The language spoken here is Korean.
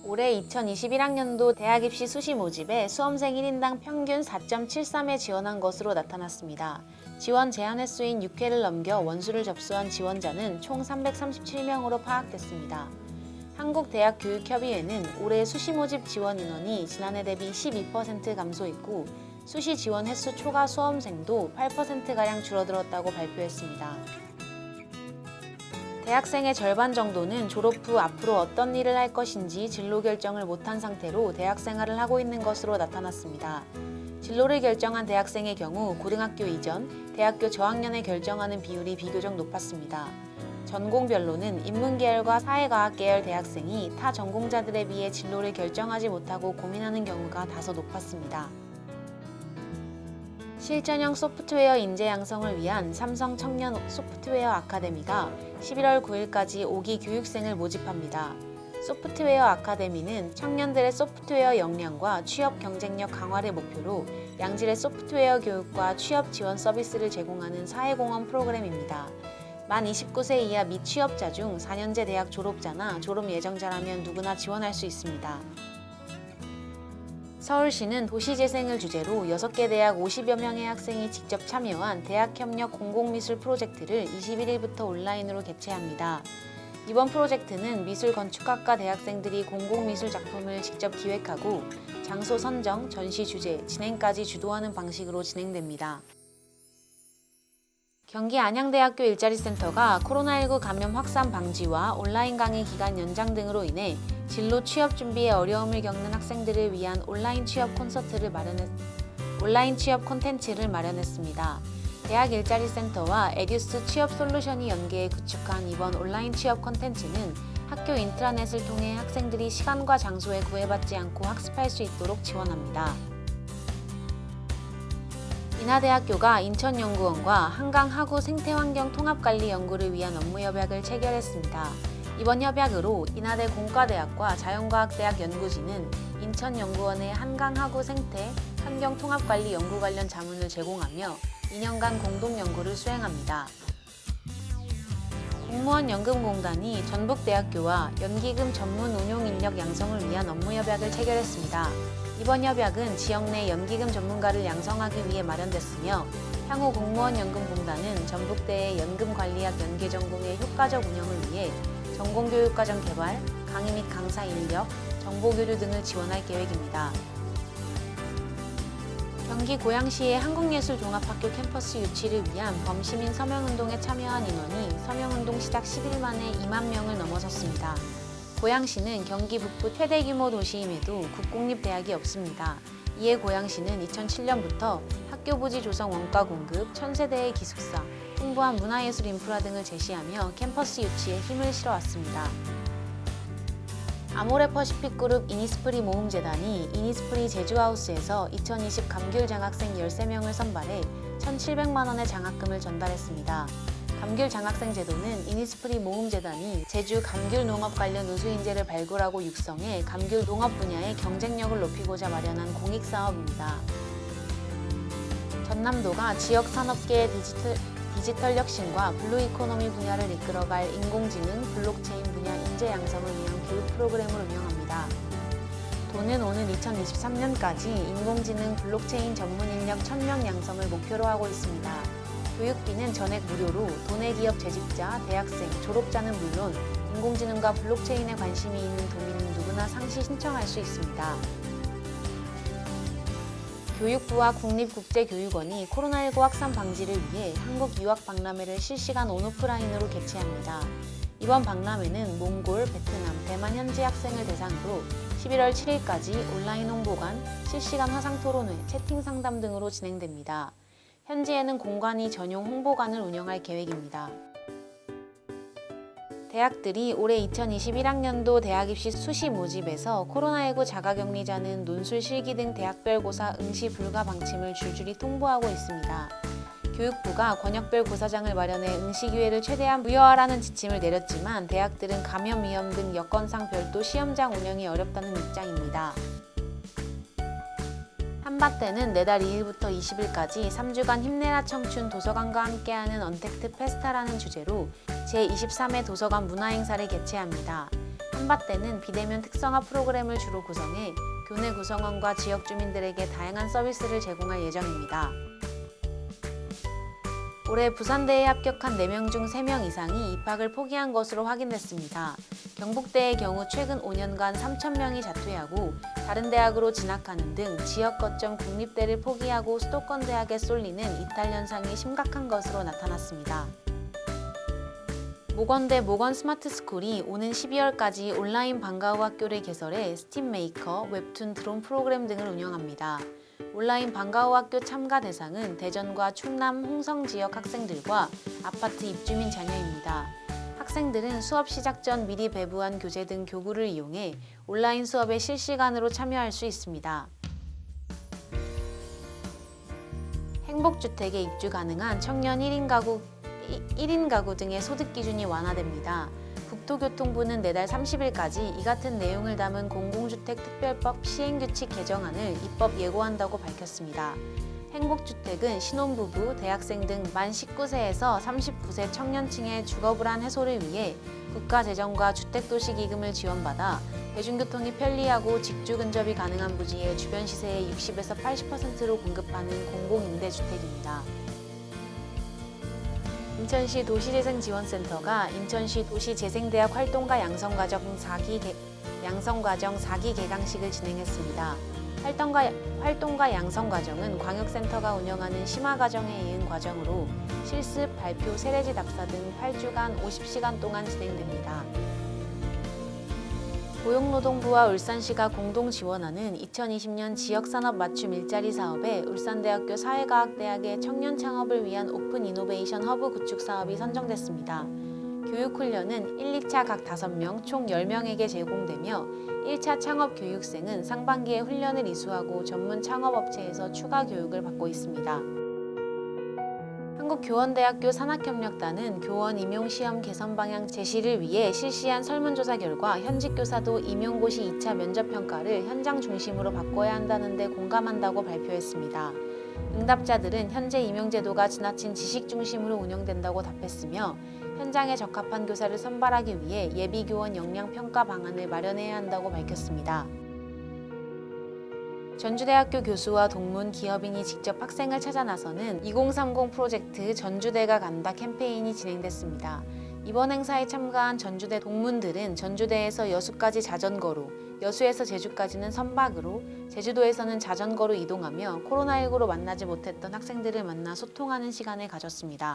올해 2021학년도 대학 입시 수시 모집에 수험생 1인당 평균 4.73에 지원한 것으로 나타났습니다. 지원 제한 횟수인 6회를 넘겨 원수를 접수한 지원자는 총 337명으로 파악됐습니다. 한국대학교육협의회는 올해 수시 모집 지원 인원이 지난해 대비 12% 감소했고 수시 지원 횟수 초과 수험생도 8%가량 줄어들었다고 발표했습니다. 대학생의 절반 정도는 졸업 후 앞으로 어떤 일을 할 것인지 진로 결정을 못한 상태로 대학 생활을 하고 있는 것으로 나타났습니다. 진로를 결정한 대학생의 경우 고등학교 이전, 대학교 저학년에 결정하는 비율이 비교적 높았습니다. 전공별로는 인문계열과 사회과학계열 대학생이 타 전공자들에 비해 진로를 결정하지 못하고 고민하는 경우가 다소 높았습니다. 실전형 소프트웨어 인재 양성을 위한 삼성 청년 소프트웨어 아카데미가 11월 9일까지 5기 교육생을 모집합니다. 소프트웨어 아카데미는 청년들의 소프트웨어 역량과 취업 경쟁력 강화를 목표로 양질의 소프트웨어 교육과 취업 지원 서비스를 제공하는 사회공헌 프로그램입니다. 만 29세 이하 미취업자 중 4년제 대학 졸업자나 졸업 예정자라면 누구나 지원할 수 있습니다. 서울시는 도시재생을 주제로 6개 대학 50여 명의 학생이 직접 참여한 대학협력 공공미술 프로젝트를 21일부터 온라인으로 개최합니다. 이번 프로젝트는 미술건축학과 대학생들이 공공미술 작품을 직접 기획하고 장소 선정, 전시 주제, 진행까지 주도하는 방식으로 진행됩니다. 경기 안양대학교 일자리센터가 코로나19 감염 확산 방지와 온라인 강의 기간 연장 등으로 인해 진로 취업 준비에 어려움을 겪는 학생들을 위한 온라인 취업 콘텐츠를 마련했습니다. 대학 일자리센터와 에듀스 취업 솔루션이 연계해 구축한 이번 온라인 취업 콘텐츠는 학교 인트라넷을 통해 학생들이 시간과 장소에 구애받지 않고 학습할 수 있도록 지원합니다. 인하대학교가 인천연구원과 한강하구 생태환경 통합관리 연구를 위한 업무협약을 체결했습니다. 이번 협약으로 인하대 공과대학과 자연과학대학 연구진은 인천연구원의 한강하구 생태 환경 통합관리 연구 관련 자문을 제공하며 2년간 공동 연구를 수행합니다. 공무원연금공단이 전북대학교와 연기금 전문 운용 인력 양성을 위한 업무협약을 체결했습니다. 이번 협약은 지역 내 연기금 전문가를 양성하기 위해 마련됐으며 향후 공무원연금공단은 전북대의 연금관리학 연계 전공의 효과적 운영을 위해 전공교육과정 개발, 강의 및 강사 인력, 정보교류 등을 지원할 계획입니다. 경기 고양시의 한국예술종합학교 캠퍼스 유치를 위한 범시민 서명운동에 참여한 인원이 서명운동 시작 10일 만에 2만 명을 넘어섰습니다. 고양시는 경기 북부 최대 규모 도시임에도 국공립대학이 없습니다. 이에 고양시는 2007년부터 학교 부지 조성 원가 공급, 천세대의 기숙사, 풍부한 문화예술 인프라 등을 제시하며 캠퍼스 유치에 힘을 실어왔습니다. 아모레퍼시픽그룹 이니스프리 모음재단이 이니스프리 제주하우스에서 2020 감귤 장학생 13명을 선발해 1,700만 원의 장학금을 전달했습니다. 감귤 장학생 제도는 이니스프리 모음재단이 제주 감귤 농업 관련 우수 인재를 발굴하고 육성해 감귤 농업 분야의 경쟁력을 높이고자 마련한 공익사업입니다. 전남도가 지역 산업계의 디지털 혁신과 블루 이코노미 분야를 이끌어갈 인공지능, 블록체인 분야 인재 양성을 위한 교육 프로그램을 운영합니다. 도는 오는 2023년까지 인공지능, 블록체인 전문 인력 1,000명 양성을 목표로 하고 있습니다. 교육비는 전액 무료로 도내 기업 재직자, 대학생, 졸업자는 물론 인공지능과 블록체인에 관심이 있는 도민은 누구나 상시 신청할 수 있습니다. 교육부와 국립국제교육원이 코로나19 확산 방지를 위해 한국 유학박람회를 실시간 온오프라인으로 개최합니다. 이번 박람회는 몽골, 베트남, 대만 현지 학생을 대상으로 11월 7일까지 온라인 홍보관, 실시간 화상토론회, 채팅 상담 등으로 진행됩니다. 현지에는 공관위 전용 홍보관을 운영할 계획입니다. 대학들이 올해 2021학년도 대학 입시 수시 모집에서 코로나19 자가격리자는 논술 실기 등 대학별 고사 응시 불가 방침을 줄줄이 통보하고 있습니다. 교육부가 권역별 고사장을 마련해 응시 기회를 최대한 부여하라는 지침을 내렸지만 대학들은 감염 위험 등 여건상 별도 시험장 운영이 어렵다는 입장입니다. 한밭대는 내달 2일부터 20일까지 3주간 힘내라 청춘 도서관과 함께하는 언택트 페스타라는 주제로 제23회 도서관 문화행사를 개최합니다. 한밭대는 비대면 특성화 프로그램을 주로 구성해 교내 구성원과 지역 주민들에게 다양한 서비스를 제공할 예정입니다. 올해 부산대에 합격한 4명 중 3명 이상이 입학을 포기한 것으로 확인됐습니다. 경북대의 경우 최근 5년간 3,000명이 자퇴하고 다른 대학으로 진학하는 등 지역 거점 국립대를 포기하고 수도권 대학에 쏠리는 이탈 현상이 심각한 것으로 나타났습니다. 모건대 모건 스마트스쿨이 오는 12월까지 온라인 방과후 학교를 개설해 스팀 메이커, 웹툰, 드론 프로그램 등을 운영합니다. 온라인 방과후 학교 참가 대상은 대전과 충남, 홍성 지역 학생들과 아파트 입주민 자녀입니다. 학생들은 수업 시작 전 미리 배부한 교재 등 교구를 이용해 온라인 수업에 실시간으로 참여할 수 있습니다. 행복주택에 입주 가능한 청년 1인 가구 등의 소득 기준이 완화됩니다. 국토교통부는 내달 30일까지 이 같은 내용을 담은 공공주택특별법 시행규칙 개정안을 입법 예고한다고 밝혔습니다. 행복주택은 신혼부부, 대학생 등 만 19세에서 39세 청년층의 주거불안 해소를 위해 국가재정과 주택도시기금을 지원받아 대중교통이 편리하고 직주 근접이 가능한 부지에 주변 시세의 60에서 80%로 공급하는 공공임대주택입니다. 인천시 도시재생지원센터가 인천시 도시재생대학 활동가 양성과정 4기 개강식을 진행했습니다. 활동가 양성과정은 광역센터가 운영하는 심화과정에 이은 과정으로 실습, 발표, 세례지 답사 등 8주간 50시간 동안 진행됩니다. 고용노동부와 울산시가 공동 지원하는 2020년 지역산업 맞춤 일자리 사업에 울산대학교 사회과학대학의 청년 창업을 위한 오픈 이노베이션 허브 구축 사업이 선정됐습니다. 교육훈련은 1, 2차 각 5명, 총 10명에게 제공되며 1차 창업 교육생은 상반기에 훈련을 이수하고 전문 창업업체에서 추가 교육을 받고 있습니다. 한국교원대학교 산학협력단은 교원 임용시험 개선 방향 제시를 위해 실시한 설문조사 결과 현직 교사도 임용고시 2차 면접평가를 현장 중심으로 바꿔야 한다는 데 공감한다고 발표했습니다. 응답자들은 현재 임용제도가 지나친 지식 중심으로 운영된다고 답했으며 현장에 적합한 교사를 선발하기 위해 예비교원 역량평가 방안을 마련해야 한다고 밝혔습니다. 전주대학교 교수와 동문, 기업인이 직접 학생을 찾아 나서는 2030 프로젝트 전주대가 간다 캠페인이 진행됐습니다. 이번 행사에 참가한 전주대 동문들은 전주대에서 여수까지 자전거로, 여수에서 제주까지는 선박으로, 제주도에서는 자전거로 이동하며 코로나19로 만나지 못했던 학생들을 만나 소통하는 시간을 가졌습니다.